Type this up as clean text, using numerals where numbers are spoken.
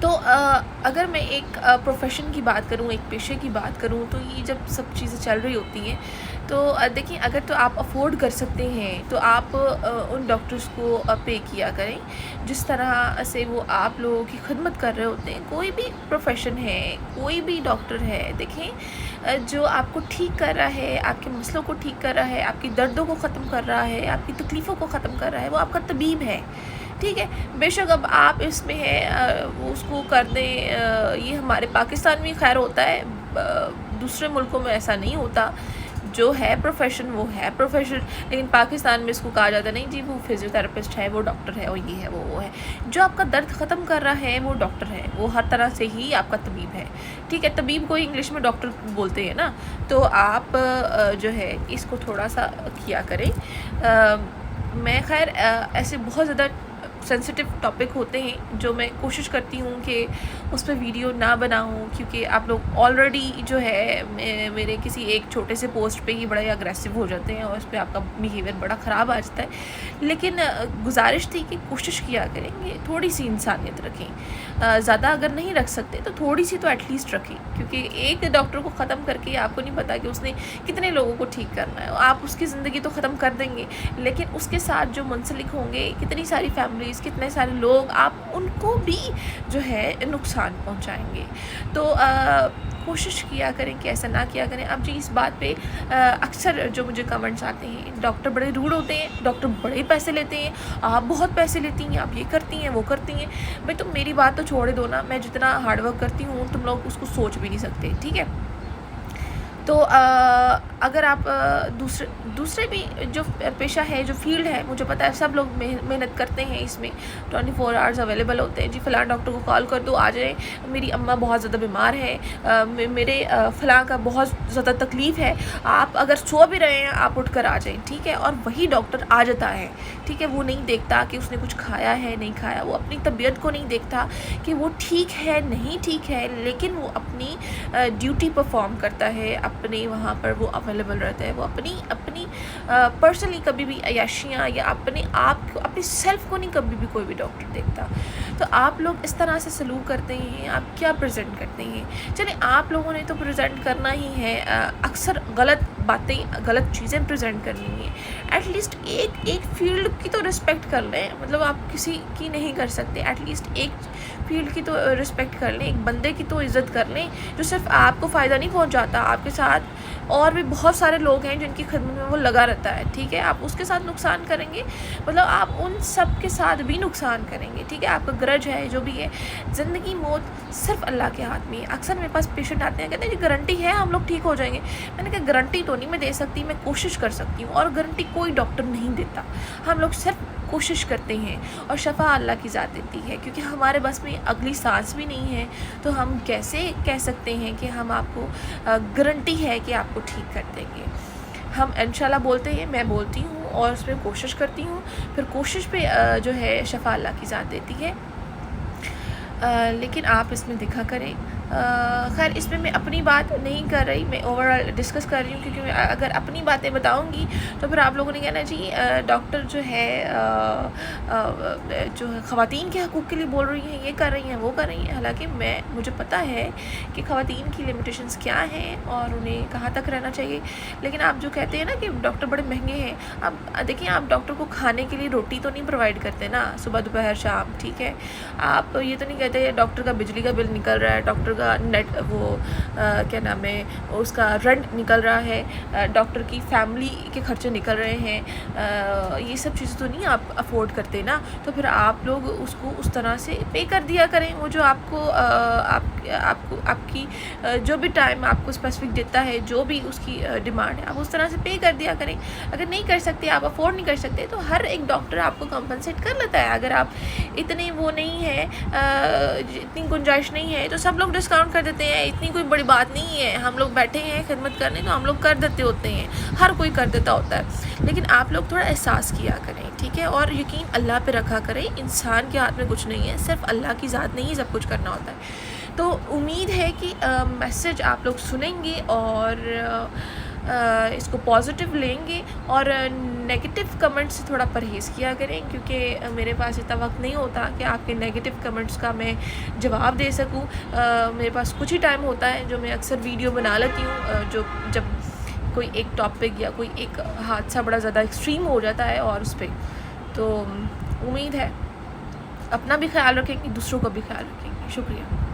تو اگر میں ایک پروفیشن کی بات کروں، ایک پیشے کی بات کروں، تو یہ جب سب چیزیں چل رہی ہوتی ہیں تو دیکھیں، اگر تو آپ افورڈ کر سکتے ہیں تو آپ ان ڈاکٹرز کو پے کیا کریں جس طرح سے وہ آپ لوگوں کی خدمت کر رہے ہوتے ہیں۔ کوئی بھی پروفیشن ہے، کوئی بھی ڈاکٹر ہے، دیکھیں جو آپ کو ٹھیک کر رہا ہے، آپ کے مسئلوں کو ٹھیک کر رہا ہے، آپ کی دردوں کو ختم کر رہا ہے، آپ کی تکلیفوں کو ختم کر رہا ہے، وہ آپ کا طبیب ہے، ٹھیک ہے۔ بے شک اب آپ اس میں ہے وہ اس کو کر دیں، یہ ہمارے پاکستان میں خیر ہوتا ہے، دوسرے ملکوں میں ایسا نہیں ہوتا۔ جو ہے پروفیشن وہ ہے پروفیشن، لیکن پاکستان میں اس کو کہا جاتا ہے نہیں جی وہ فزیو تھراپسٹ ہے، وہ ڈاکٹر ہے، وہ یہ ہے، وہ ہے۔ جو آپ کا درد ختم کر رہا ہے وہ ڈاکٹر ہے، وہ ہر طرح سے ہی آپ کا طبیب ہے، ٹھیک ہے۔ طبیب کو انگلش میں ڈاکٹر بولتے ہیں نا، تو آپ جو ہے اس کو تھوڑا سا کیا کریں۔ میں خیر ایسے بہت زیادہ سینسیٹیو ٹاپک ہوتے ہیں جو میں کوشش کرتی ہوں کہ اس پہ ویڈیو نہ بناؤں، کیونکہ آپ لوگ آلریڈی جو ہے میرے کسی ایک چھوٹے سے پوسٹ پہ ہی بڑا ہی اگریسو ہو جاتے ہیں اور اس پہ آپ کا بیہیویئر بڑا خراب آ جاتا ہے۔ لیکن گزارش تھی کہ کوشش کیا کریں کہ تھوڑی سی انسانیت رکھیں، زیادہ اگر نہیں رکھ سکتے تو تھوڑی سی تو ایٹ لیسٹ رکھیں، کیونکہ ایک ڈاکٹر کو ختم کر کے آپ کو نہیں پتا کہ اس نے کتنے لوگوں کو ٹھیک کرنا ہے۔ آپ اس کی زندگی تو ختم کر دیں گے، لیکن اس کے ساتھ جو منسلک ہوں گے کتنی ساری فیملیز، کتنے سارے لوگ، آپ ان کو بھی جو ہے نقصان پہنچائیں گے۔ تو کوشش کیا کریں کہ ایسا نہ کیا کریں۔ اب جی اس بات پہ اکثر جو مجھے کمنٹس آتے ہیں، ڈاکٹر بڑے روڈ ہوتے ہیں، ڈاکٹر بڑے پیسے لیتے ہیں، آپ بہت پیسے لیتی ہیں، آپ یہ کرتی ہیں، وہ کرتی ہیں۔ بھائی تم میری بات تو چھوڑے دو نا، میں جتنا ہارڈ ورک کرتی ہوں تم لوگ اس کو سوچ بھی نہیں سکتے، ٹھیک ہے۔ تو اگر آپ دوسرے بھی جو پیشہ ہے، جو فیلڈ ہے، مجھے پتہ ہے سب لوگ محنت کرتے ہیں، اس میں 24 آورز اویلیبل ہوتے ہیں، جی فلاں ڈاکٹر کو کال کر دو آ جائیں، میری اماں بہت زیادہ بیمار ہے، میرے فلاں کا بہت زیادہ تکلیف ہے، آپ اگر سو بھی رہے ہیں آپ اٹھ کر آ جائیں، ٹھیک ہے۔ اور وہی ڈاکٹر آ جاتا ہے، ٹھیک ہے۔ وہ نہیں دیکھتا کہ اس نے کچھ کھایا ہے نہیں کھایا، وہ اپنی طبیعت کو نہیں دیکھتا کہ وہ ٹھیک ہے نہیں ٹھیک ہے، لیکن وہ اپنی ڈیوٹی پرفارم کرتا ہے، اپنے وہاں پر وہ اویلیبل رہتا ہے، وہ اپنی پرسنلی کبھی بھی عیاشیاں یا اپنے آپ کو، اپنی سیلف کو نہیں کبھی بھی کوئی بھی ڈاکٹر دیکھتا۔ تو آپ لوگ اس طرح سے سلوک کرتے ہیں، آپ کیا پریزنٹ کرتے ہیں؟ چلیں آپ لوگوں نے تو پریزنٹ کرنا ہی ہے، اکثر غلط باتیں، غلط چیزیں پریزنٹ کرنی ہیں، ایٹ لیسٹ ایک فیلڈ کی تو رسپیکٹ کر لیں، مطلب آپ کسی کی نہیں کر سکتے، ایٹ لیسٹ ایک فیلڈ کی تو رسپیکٹ کر لیں، ایک بندے کی تو عزت کر لیں جو صرف آپ کو فائدہ نہیں پہنچاتا، آپ کے ساتھ اور بھی بہت سارے لوگ ہیں جن کی خدمت میں وہ لگا رہتا ہے، ٹھیک ہے۔ آپ اس کے ساتھ نقصان کریں گے، مطلب آپ ان سب کے ساتھ بھی نقصان کریں گے، ٹھیک ہے۔ آپ کا گرج ہے جو بھی ہے، زندگی موت صرف اللہ کے ہاتھ میں ہے۔ اکثر میرے پاس پیشنٹ آتے ہیں کہتے ہیں جی گارنٹی ہے ہم لوگ ٹھیک ہو جائیں گے، میں نے کہا گارنٹی تو نہیں میں دے سکتی، میں کوشش کر سکتی ہوں، اور گارنٹی کوئی ڈاکٹر نہیں دیتا، ہم لوگ صرف کوشش کرتے ہیں، اور شفا اللہ کی ذات دیتی ہے، کیونکہ ہمارے بس میں اگلی سانس بھی نہیں ہے، تو ہم کیسے کہہ سکتے ہیں کہ ہم آپ کو گارنٹی ہے کہ آپ کو ٹھیک کر دیں گے۔ ہم انشاءاللہ بولتے ہیں، میں بولتی ہوں اور اس میں کوشش کرتی ہوں، پھر کوشش پہ جو ہے شفا اللہ کی ذات دیتی ہے، لیکن آپ اس میں دکھا کریں۔ خیر اس میں اپنی بات نہیں کر رہی، میں اوور آل ڈسکس کر رہی ہوں، کیونکہ میں اگر اپنی باتیں بتاؤں گی تو پھر آپ لوگوں نے کہنا جی ڈاکٹر جو ہے جو خواتین کے حقوق کے لیے بول رہی ہیں، یہ کر رہی ہیں، وہ کر رہی ہیں، حالانکہ مجھے پتہ ہے کہ خواتین کی لمیٹیشنز کیا ہیں اور انہیں کہاں تک رہنا چاہیے، لیکن آپ جو کہتے ہیں نا کہ ڈاکٹر بڑے مہنگے ہیں، اب دیکھیں آپ ڈاکٹر کو کھانے کے لیے روٹی تو نہیں پرووائڈ کرتے نا، صبح دوپہر شام، ٹھیک ہے۔ آپ یہ تو نہیں کہتے ڈاکٹر کا بجلی کا بل نکل رہا ہے، ڈاکٹر کا نیٹ وہ کیا نام ہے اس کا رینٹ نکل رہا ہے، ڈاکٹر کی فیملی کے خرچے نکل رہے ہیں، یہ سب چیزیں تو نہیں آپ افورڈ کرتے نا، تو پھر آپ لوگ اس کو اس طرح سے پے کر دیا کریں، وہ جو آپ کو آپ کی جو بھی ٹائم آپ کو اسپیسیفک دیتا ہے، جو بھی اس کی ڈیمانڈ ہے، آپ اس طرح سے پے کر دیا کریں۔ اگر نہیں کر سکتے، آپ افورڈ نہیں کر سکتے، تو ہر ایک ڈاکٹر آپ کو کمپنسیٹ کر لیتا ہے، اگر آپ اتنے وہ نہیں ہے، اتنی گنجائش نہیں ہے تو سب لوگ ڈسکاؤنٹ کر دیتے ہیں، اتنی کوئی بڑی بات نہیں ہے، ہم لوگ بیٹھے ہیں خدمت کرنے تو ہم لوگ کر دیتے ہوتے ہیں، ہر کوئی کر دیتا ہوتا ہے، لیکن آپ لوگ تھوڑا احساس کیا کریں، ٹھیک ہے، اور یقین اللہ پہ رکھا کریں، انسان کے ہاتھ میں کچھ نہیں ہے، صرف اللہ کی ذات نہیں سب کچھ کرنا ہوتا ہے۔ تو امید ہے کہ میسج آپ لوگ سنیں گے اور اس کو پازیٹیو لیں گے اور نیگیٹو کمنٹ سے تھوڑا پرہیز کیا کریں، کیونکہ میرے پاس اتنا وقت نہیں ہوتا کہ آپ کے نیگیٹو کمنٹس کا میں جواب دے سکوں۔ میرے پاس کچھ ہی ٹائم ہوتا ہے جو میں اکثر ویڈیو بنا لیتی ہوں، جب کوئی ایک ٹاپک یا کوئی ایک حادثہ بڑا زیادہ ایکسٹریم ہو جاتا ہے اور اس پہ، تو امید ہے اپنا بھی خیال رکھیں گے، دوسروں کا بھی خیال رکھیں گے۔ شکریہ۔